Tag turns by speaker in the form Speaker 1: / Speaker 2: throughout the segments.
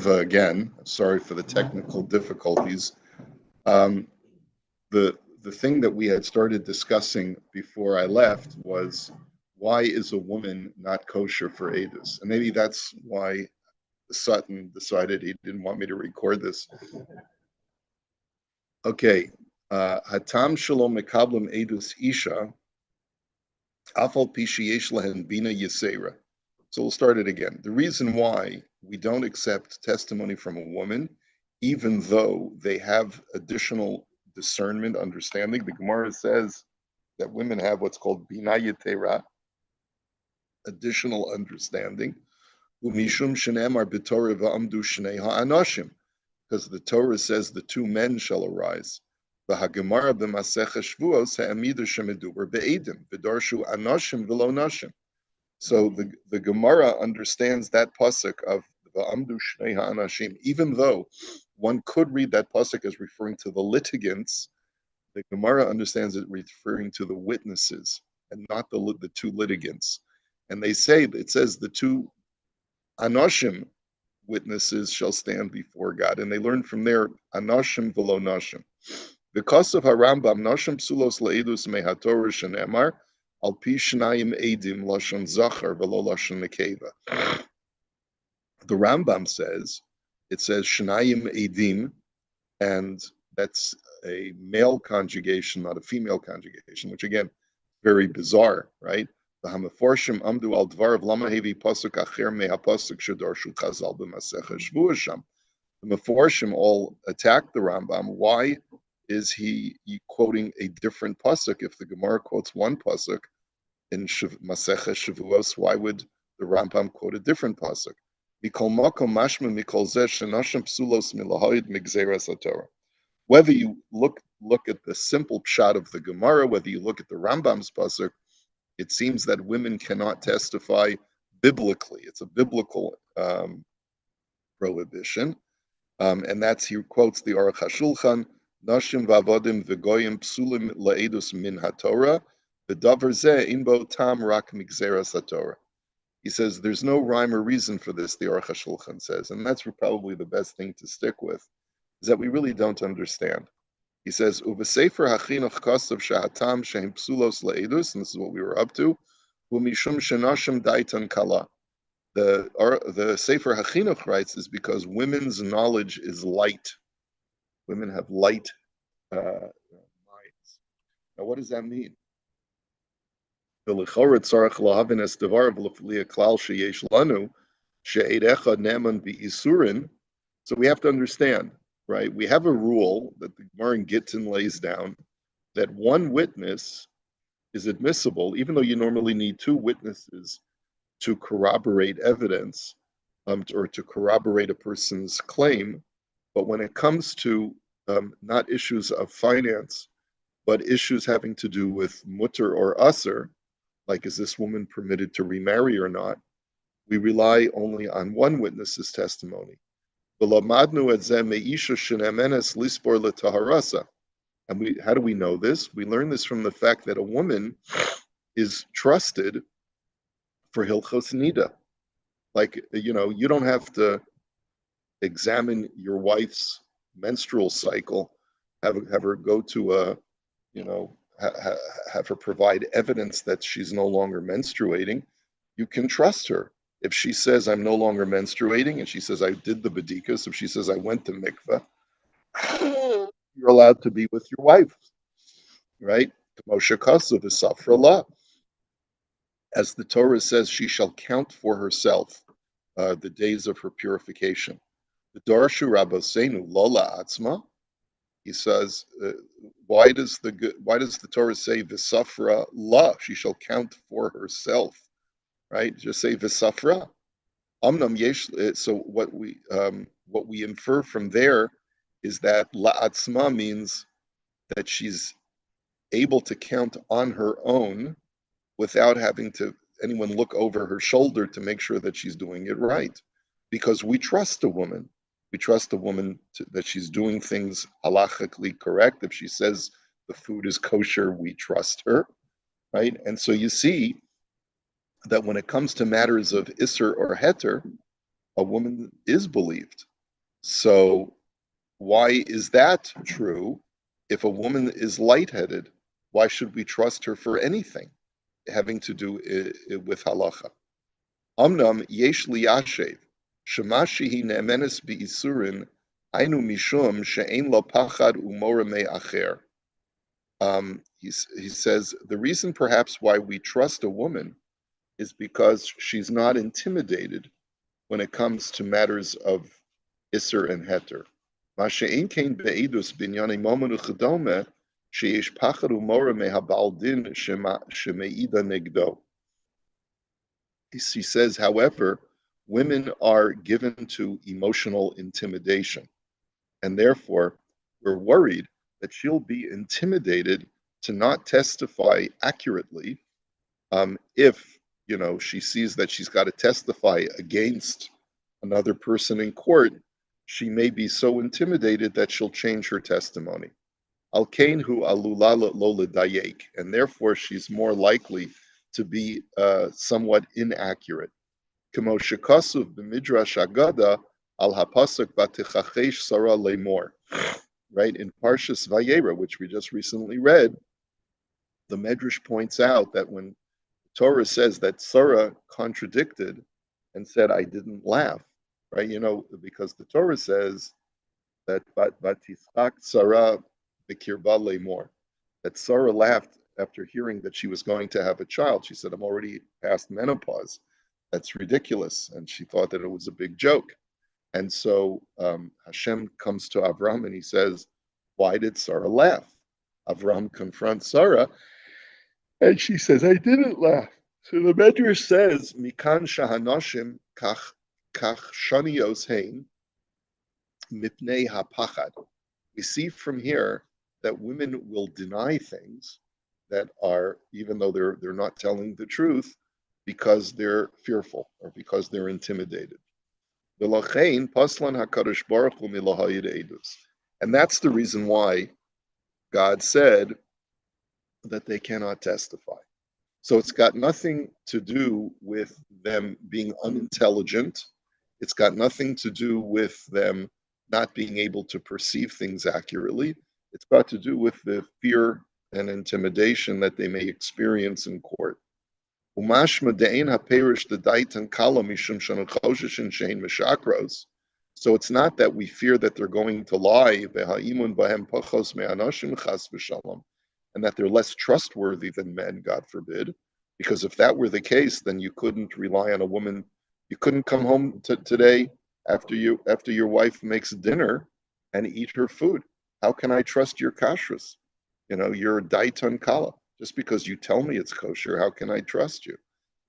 Speaker 1: again. Sorry for the technical difficulties. Um, the thing that we had started discussing before I left was, why is a woman not kosher for Edus? And maybe that's why Sutton decided he didn't want me to record this. Okay, Hatam Shalom Mekablim Edus Isha, Afal Pishiyesh Lehen Bina Yisera. So we'll start it again. The reason why we don't accept testimony from a woman, even though they have additional discernment, understanding, the Gemara says that women have what's called Bina Yetera, additional understanding. Umishum shenemar b'Torah v'amdu shnei ha'anoshim, because the Torah says the two men shall arise. V'hagemara b'masecha shvuos ha'amidu shemeduber be'edim v'darshu anoshim v'lo noshim. So the Gemara understands that pasuk of v'amdu shnei ha'anoshim, even though one could read that pasuk as referring to the litigants. The Gemara understands it referring to the witnesses and not the two litigants. And they say, it says the two Anoshim witnesses shall stand before God. And they learn from there, Anoshim v'lo noshim. Because of Harambam, Noshim psulos le'edus mehatorah shenemar, al pi shnayim edim lashon zachar v'lo lashon nekeva. The Rambam says, it says shnayim edim, and that's a male conjugation, not a female conjugation, which again, very bizarre, right? The Hamaforshim amdu al dvarav lama hevi pasuk acher meha pasuk shedarshu chazal b'masecha shvuasham. The Meforshim all attack the Rambam. Why is he quoting a different pasuk? If the Gemara quotes one pasuk in Masecha Shavuos, why would the Rambam quote a different pasuk? Mikol makom mashma mikol zeh shenashim psulos milahoid migzeras haTorah. Whether you look at the simple pshat of the Gemara, whether you look at the Rambam's pasuk, it seems that women cannot testify biblically. It's a biblical prohibition, and that's, he quotes the Aruch HaShulchan, Nashim v'avodim v'goyim psulim la'edus min haTorah, v'davar zeh in bo tam rak migzeras haTorah. He says there's no rhyme or reason for this, the Aruch HaShulchan says, and that's probably the best thing to stick with, is that we really don't understand. He says, "Uvesefer hachinuch kasav shahatam shehem psulos le'edus," and this is what we were up to. Umishum shenashim daitan kala. The Sefer Hachinuch writes is because women's knowledge is light. Women have light minds. Now, what does that mean? So we have to understand, right? We have a rule that the Gemara in Gittin lays down that one witness is admissible, even though you normally need two witnesses to corroborate evidence, or to corroborate a person's claim. But when it comes to not issues of finance, but issues having to do with mutter or usser, like is this woman permitted to remarry or not, we rely only on one witness's testimony. And how do we know this? We learn this from the fact that a woman is trusted for Hilchos Nida. Like, you don't have to examine your wife's menstrual cycle, have her go to have her provide evidence that she's no longer menstruating. You can trust her. If she says, I'm no longer menstruating, and she says, I did the bedikas, if she says, I went to mikveh, you're allowed to be with your wife, right? Moshe Kasav is Safra. As the Torah says, she shall count for herself the days of her purification. The Darshu Rabbeinu Lola Atzma. He says, why does the Torah say V'safra la? She shall count for herself, right? Just say V'safra. Amnam yesh. So what we infer from there is that La Atzma means that she's able to count on her own without having to anyone look over her shoulder to make sure that she's doing it right. Because we trust a woman. We trust a woman that she's doing things halachically correct. If she says the food is kosher, we trust her, right? And so you see that when it comes to matters of Isser or Heter, a woman is believed. So why is that true? If a woman is lightheaded, why should we trust her for anything having to do with halacha? Amnam yesh liyashev, shema shehi ne'emenes bi'isurin, ainu mishum she'ein lo pachad umora me'acher. He says the reason perhaps why we trust a woman is because she's not intimidated when it comes to matters of Isser and Heter. Masha'in kein be'edus binyane momen uchadome, sheyesh pachad umora mehabal din sheme'ida negdo. He says, however, women are given to emotional intimidation, and therefore we're worried that she'll be intimidated to not testify accurately if she sees that she's got to testify against another person in court. She may be so intimidated that she'll change her testimony. Al kain hu alula lo ledayek, and therefore she's more likely to be somewhat inaccurate. Kamo shekasuv b'midrash agada al hapasuk batichachesh Sarah lemor. Right, in Parshas Vayera, which we just recently read, the Medrash points out that when Torah says that Sarah contradicted and said, I didn't laugh, right? Because the Torah says that Batischak Sarah B'kirba Lemor, that Sarah laughed after hearing that she was going to have a child. She said, I'm already past menopause. That's ridiculous. And she thought that it was a big joke. And so Hashem comes to Avram and he says, why did Sarah laugh? Avram confronts Sarah and she says, I didn't laugh. So the Medrash says, Mikan shahanoshim kach shanios hein mipnei hapachad. We see from here that women will deny things that are, even though they're not telling the truth, because they're fearful or because they're intimidated. And that's the reason why God said that they cannot testify. So it's got nothing to do with them being unintelligent. It's got nothing to do with them not being able to perceive things accurately. It's got to do with the fear and intimidation that they may experience in court. So it's not that we fear that they're going to lie, and that they're less trustworthy than men, God forbid. Because if that were the case, then you couldn't rely on a woman. You couldn't come home today after your wife makes dinner and eat her food. How can I trust your kashrus? You're daiton kala. Just because you tell me it's kosher, how can I trust you?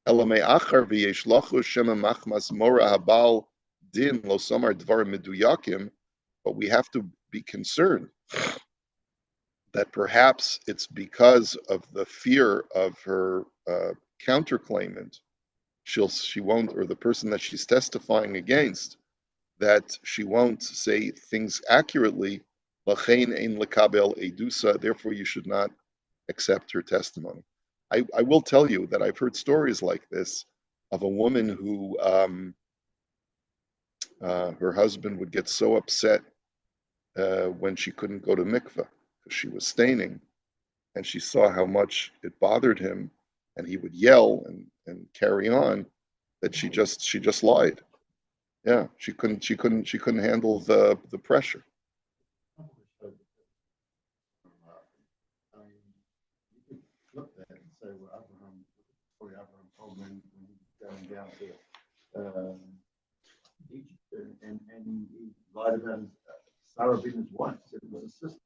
Speaker 1: But we have to be concerned that perhaps it's because of the fear of her counterclaimant, she won't, or the person that she's testifying against, that she won't say things accurately. Therefore, you should not accept her testimony. I will tell you that I've heard stories like this of a woman who her husband would get so upset when she couldn't go to mikveh because she was staining, and she saw how much it bothered him, and he would yell and carry on, that she just lied. Yeah, she couldn't handle the pressure.
Speaker 2: Look there and say, well, Abraham told when he's going down to Egypt, and he lied about Sarah being his wife, said it was his sister.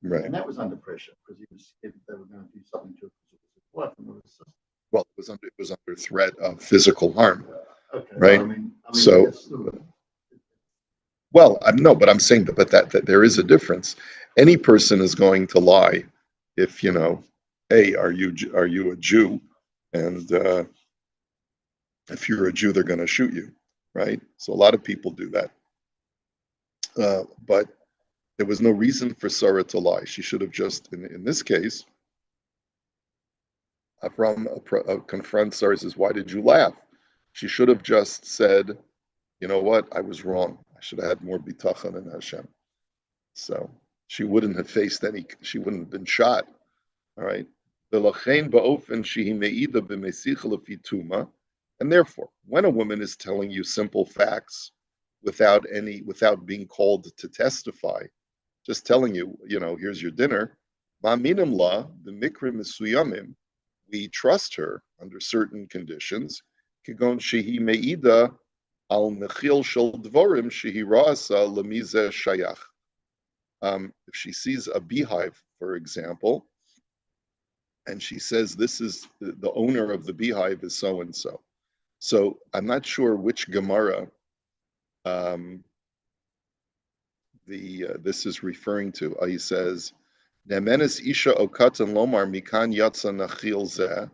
Speaker 1: Right.
Speaker 2: And that was under pressure because he was scared that they were going to do something to it because it was his wife and not his sister.
Speaker 1: Well, it was under threat of physical harm.
Speaker 2: Okay.
Speaker 1: Right.
Speaker 2: I mean,
Speaker 1: so. Well, no, but I'm saying that there is a difference. Any person is going to lie if hey, are you a Jew? And if you're a Jew, they're going to shoot you, right? So a lot of people do that. But there was no reason for Sarah to lie. She should have just, in this case, Avram confronts Sarah and says, "Why did you laugh?" She should have just said, you know what? I was wrong. I should have had more bitachon in Hashem. So she wouldn't have faced any. She wouldn't have been shot. All right. And therefore, when a woman is telling you simple facts without being called to testify, just telling you, here's your dinner, ma'minim la, the mikrim mesuyamim, we trust her under certain conditions, kigon shehi meida al mechil shel dvorim shehi ra'asa lemize shayach. If she sees a beehive, for example, and she says this is the owner of the beehive is so and so. So I'm not sure which Gemara this is referring to. He says, "Nemenes isha okatan lomar mikan yatsa nachil zeh,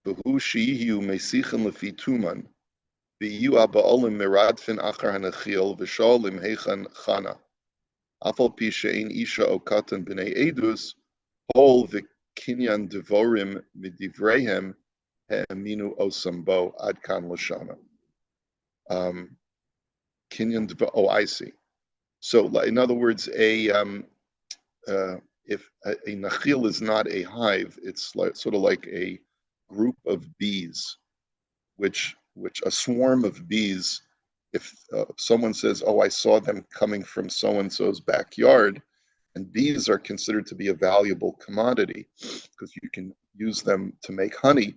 Speaker 1: v'hu she'ihu mesichen lefi tuman, v'yu aba'olim miradfin achar hanachil v'sholim heichan chana. Afal pi she'ein isha okatan b'nei edus, hol v'kinyan devorim midivreihem he'aminu osambo ad kan lashana." Kinyan, I see. So, in other words, if a nachil is not a hive, it's sort of like a group of bees, which a swarm of bees. If someone says, "Oh, I saw them coming from so and so's backyard," and bees are considered to be a valuable commodity because you can use them to make honey.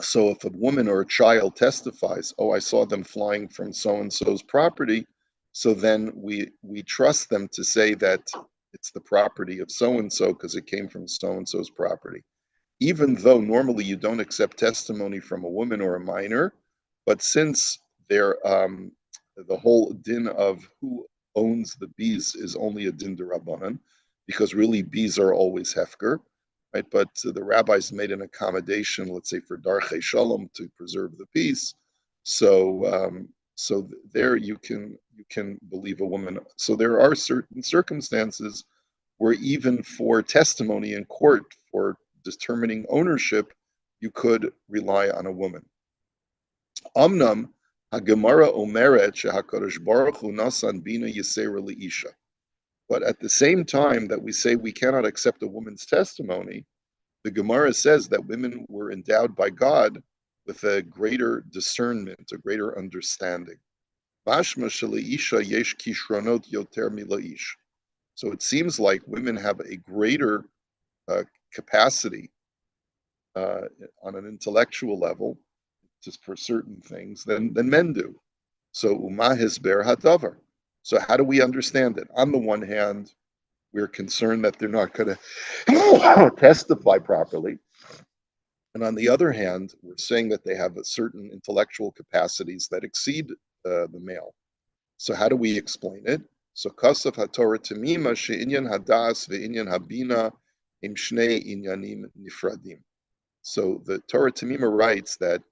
Speaker 1: So if a woman or a child testifies, "Oh, I saw them flying from so and so's property," so then we trust them to say that it's the property of so and so because it came from so and so's property, even though normally you don't accept testimony from a woman or a minor. But since they're the whole din of who owns the bees is only a din d'Rabbanan, because really bees are always hefker. Right, but the rabbis made an accommodation, let's say, for darchei shalom to preserve the peace. So, there you can believe a woman. So there are certain circumstances where even for testimony in court for determining ownership, you could rely on a woman. Amnam hagemara omeret shehakadosh baruch hu nasan bina yisera liisha. But at the same time that we say we cannot accept a woman's testimony, the Gemara says that women were endowed by God with a greater discernment, a greater understanding. So it seems like women have a greater capacity on an intellectual level just for certain things than men do. So Uma Hisber Hadavar. So how do we understand it? On the one hand, we're concerned that they're not going to testify properly. And on the other hand, we're saying that they have a certain intellectual capacities that exceed the male. So how do we explain it? So Kasaf HaTorah Tamima she'inyan hadas ve'inyan habina im shnei inyanim nifradim. So the Torah Tamima writes that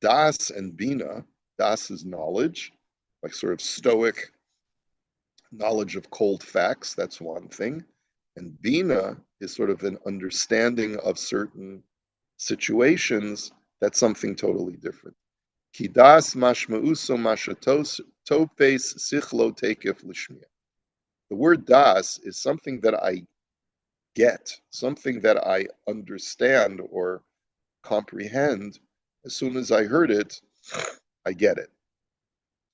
Speaker 1: das and bina, das is knowledge, like sort of stoic knowledge of cold facts, that's one thing. And bina is sort of an understanding of certain situations, that's something totally different. Kidas mashmauso mashatos topes sichlo tekef lishmia. The word das is something that I get, something that I understand or comprehend. As soon as I heard it, I get it.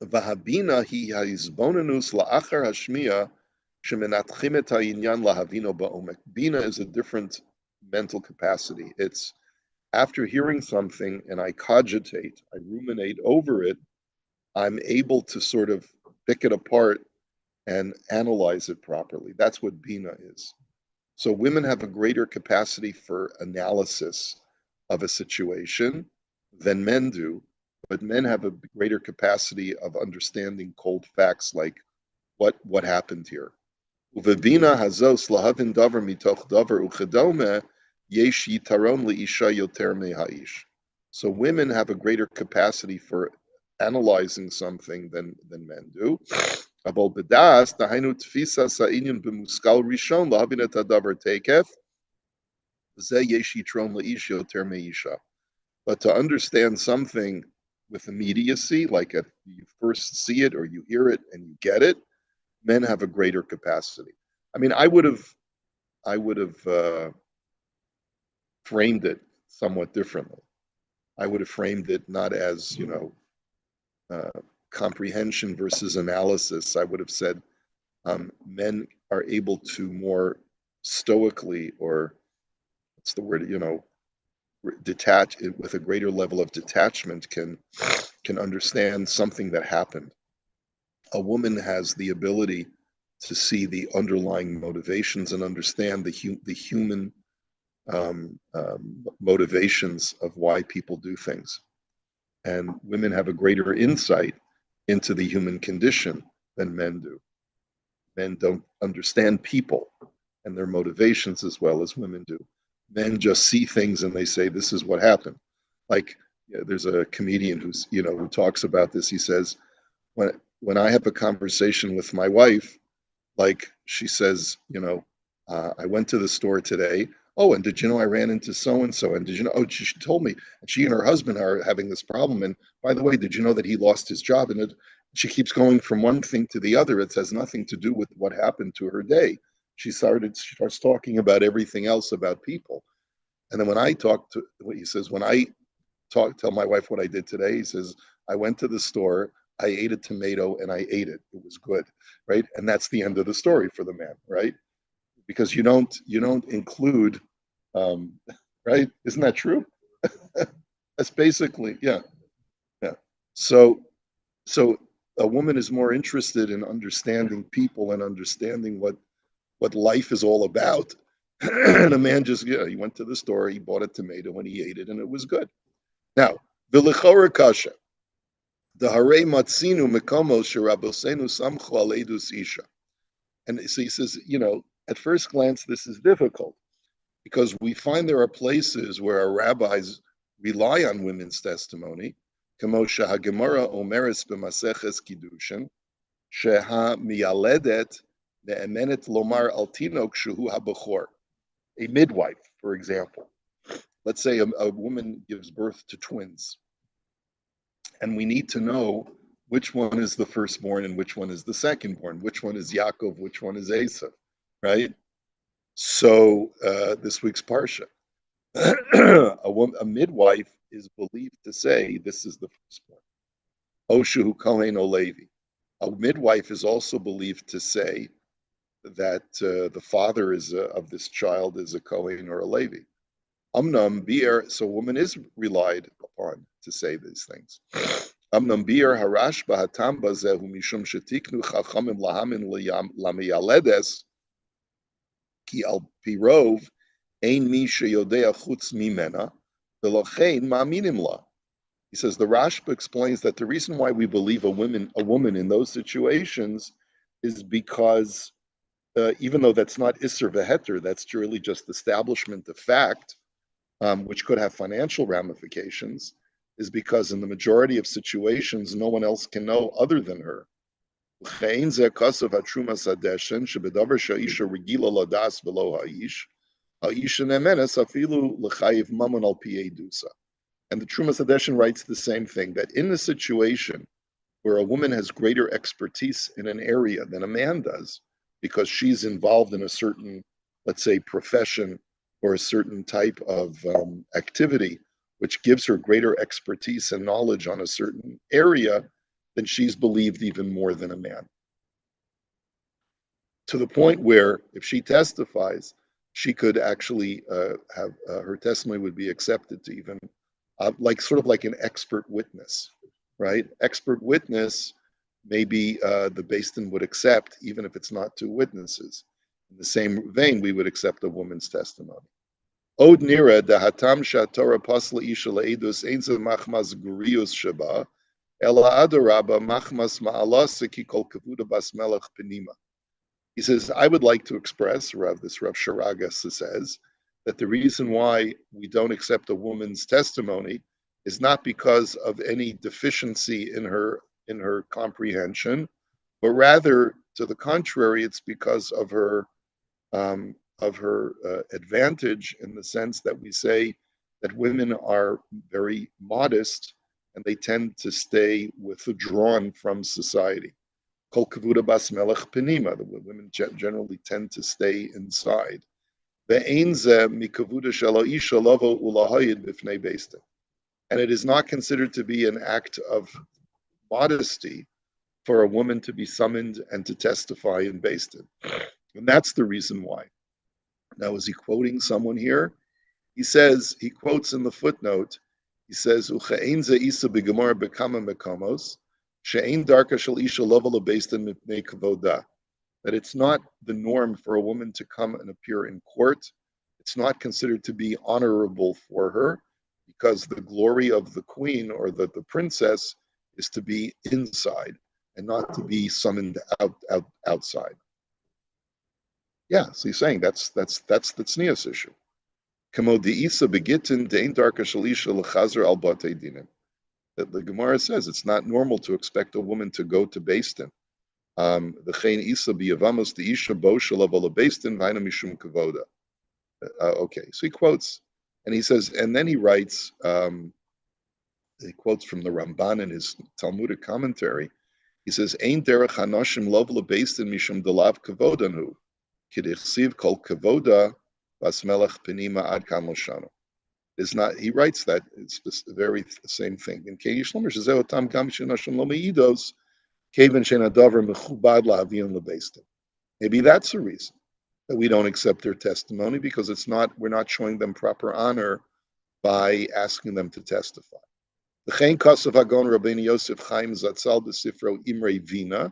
Speaker 1: Vahabina hi haizbonenus la'achar hashmia shemenatchim et ha'inyan lahavino ba'omek. Bina is a different mental capacity. It's after hearing something and I cogitate, I ruminate over it, I'm able to sort of pick it apart and analyze it properly. That's what Bina is. So women have a greater capacity for analysis of a situation than men do, but men have a greater capacity of understanding cold facts like what happened here. Uvebina hazos lahavin davar mitoch davar uchedome yesh yitaron leisha yoter mehaish. So women have a greater capacity for analyzing something than men do. Abol bedas dahainu tfisa sa'inyan b'muskal rishon lahavin et hadavar tekef ze yesh yitron leish yoter meisha. But to understand something with immediacy, like you first see it or you hear it and you get it, men have a greater capacity. I mean, I would have framed it somewhat differently. I would have framed it not as, comprehension versus analysis. I would have said men are able to more stoically, or what's the word, detach with a greater level of detachment, can understand something that happened. A woman has the ability to see the underlying motivations and understand the human motivations of why people do things. And women have a greater insight into the human condition than men do. Men don't understand people and their motivations as well as women do. Men just see things and they say, "This is what happened." Like, there's a comedian who talks about this. He says, when I have a conversation with my wife, like she says, I went to the store today. Oh, and did you know I ran into so and so? And did you know? Oh, she told me. And she and her husband are having this problem. And by the way, did you know that he lost his job? And she keeps going from one thing to the other. It has nothing to do with what happened to her day. She starts talking about everything else about people. And then he says, when I tell my wife what I did today, he says, I went to the store, I ate a tomato, and I ate it. It was good, right? And that's the end of the story for the man, right? Because you don't include, um, right? Isn't that true? That's basically, yeah, yeah. So so a woman is more interested in understanding people and understanding what life is all about. And a man just, he went to the store, he bought a tomato, and he ate it, and it was good. Now, v'lechora kasha, the hare matzinu mekomos sherabosenu samchu al edus isha. And so he says, at first glance, this is difficult because we find there are places where our rabbis rely on women's testimony, כמו שהגמרא אומרת במסכת קידושין, שהמיילדת נאמנת לומר על תינוק שהוא הבכור. A midwife, for example. Let's say a woman gives birth to twins, and we need to know which one is the firstborn and which one is the secondborn, which one is Yaakov, which one is Esav, right? So this week's parsha, a midwife is believed to say this is the firstborn. Oshu Kohen Olevi. A midwife is also believed to say that the father of this child is a Kohen or a Levi. Amnam bir, so woman is relied upon to say these things. Amnam bir harash b'hatam bazehu mishum shetiknu chachamim lahamin lamiyaledes ki al pirov ein mi sheyodea chutz mimena v'lochein ma'aminim la. He says the Rashba explains that the reason why we believe a woman in those situations is because even though that's not Isser Veheter, that's really just establishment of fact, which could have financial ramifications, is because in the majority of situations, no one else can know other than her. And the Trumas Hadeshin writes the same thing, that in a situation where a woman has greater expertise in an area than a man does, because she's involved in a certain, let's say, profession or a certain type of activity, which gives her greater expertise and knowledge on a certain area, then she's believed even more than a man. To the point where if she testifies, she could actually have her testimony would be accepted to even like sort of like an expert witness, right? Expert witness, maybe the Beis Din would accept, even if it's not two witnesses. In the same vein, we would accept a woman's testimony. Od nira da hatam shatora pasla isha leidus einza machmas gurius shaba, ela adoraba machmas ma'alasa ki kol kavuda bas melech penima. He says, I would like to express, this Rav Sharagas says, that the reason why we don't accept a woman's testimony is not because of any deficiency in her comprehension, but rather to the contrary, it's because of her advantage in the sense that we say that women are very modest and they tend to stay withdrawn from society. Kol kavuda bas melech penima, the women generally tend to stay inside. Ve'ein ze mikavuda shelo isha lovo ulahayid b'fnei beistin. And it is not considered to be an act of modesty for a woman to be summoned and to testify in Beistin. And that's the reason why. Now, is he quoting someone here? He says, he quotes in the footnote, he says, Uche'ein ze isa b'gemar b'kama mekomos, she'ein darka shel isha lovo lebeistin mipnei kavoda. That it's not the norm for a woman to come and appear in court. It's not considered to be honorable for her because the glory of the queen or the princess is to be inside and not to be summoned outside. Yeah, so he's saying that's the tznius issue. That the Gemara says it's not normal to expect a woman to go to Beistin. Okay, so he quotes, and he says, and then he writes, he quotes from the Ramban in his Talmudic commentary. He says, "Ein derech hanoshim lov lebeistin mishum delav kavodanu, k'dichsiv kol kavoda bas melech penima ad kan loshanu." Is not. He writes that it's the very same thing. In Keish Lomer shezeh otam gam shenoshim lo meidos keven shenadavar mechubad la'avion lebeistin. Maybe that's the reason that we don't accept their testimony because it's not. We're not showing them proper honor by asking them to testify. The Chain Kasav Hagon Rabbeinu Yosef Chaim Zatzal B'Sifro Imrei Vina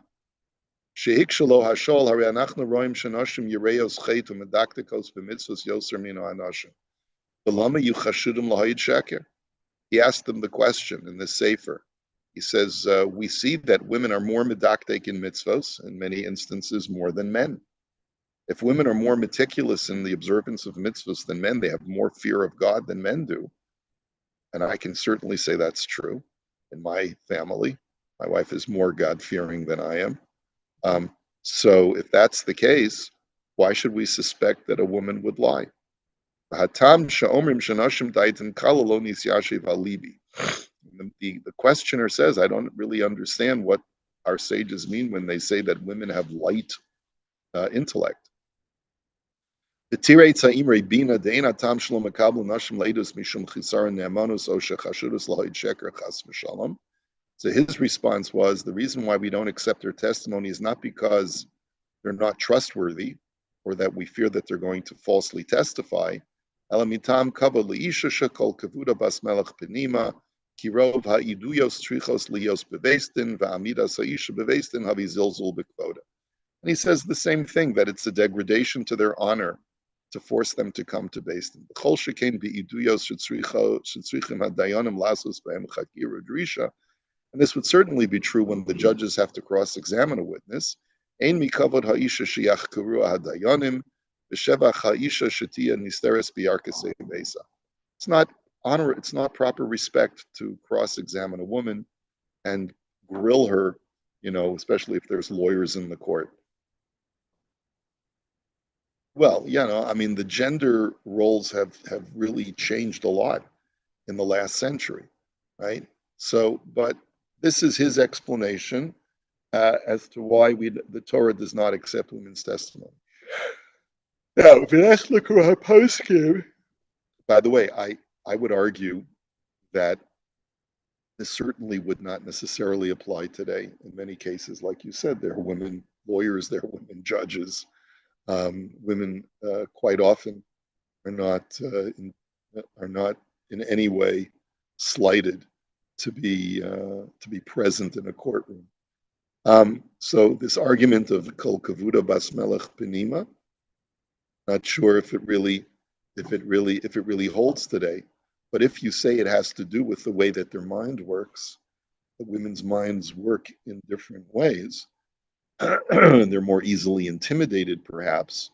Speaker 1: Sheik Shalo Hashol Hari Anachnu Roim Shenoshim Yireos Chet Umedaktikos B'Mitzvos Yoser Mino Anoshim B'Lama Yuchashudim Lahayid Shaker. He asked them the question in the Sefer. He says, we see that women are more medaktek in mitzvos, in many instances more than men. If women are more meticulous in the observance of mitzvos than men, they have more fear of God than men do. And I can certainly say that's true in my family. My wife is more God-fearing than I am. So if that's the case, why should we suspect that a woman would lie? The questioner says, I don't really understand what our sages mean when they say that women have light intellect. So his response was, the reason why we don't accept their testimony is not because they're not trustworthy or that we fear that they're going to falsely testify. And he says the same thing, that it's a degradation to their honor to force them to come to Beistin. And this would certainly be true when the judges have to cross-examine a witness. It's not honor, it's not proper respect to cross-examine a woman and grill her, especially if there's lawyers in the court. Well, the gender roles have really changed a lot in the last century, right? So, but this is his explanation as to why the Torah does not accept women's testimony. Now, by the way, I would argue that this certainly would not necessarily apply today. In many cases, like you said, there are women lawyers, there are women judges. Women quite often are not in any way slighted to be present in a courtroom. So this argument of kol kavuda bas melech penima, not sure if it really holds today. But if you say it has to do with the way that their mind works, the women's minds work in different ways. They're more easily intimidated, perhaps,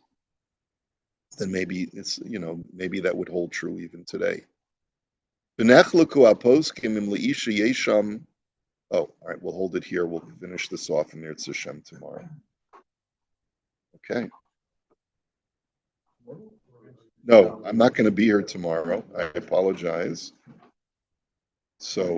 Speaker 1: then maybe maybe that would hold true even today. Oh, all right, we'll hold it here. We'll finish this off in Mirz Hashem tomorrow. Okay. No, I'm not going to be here tomorrow. I apologize. So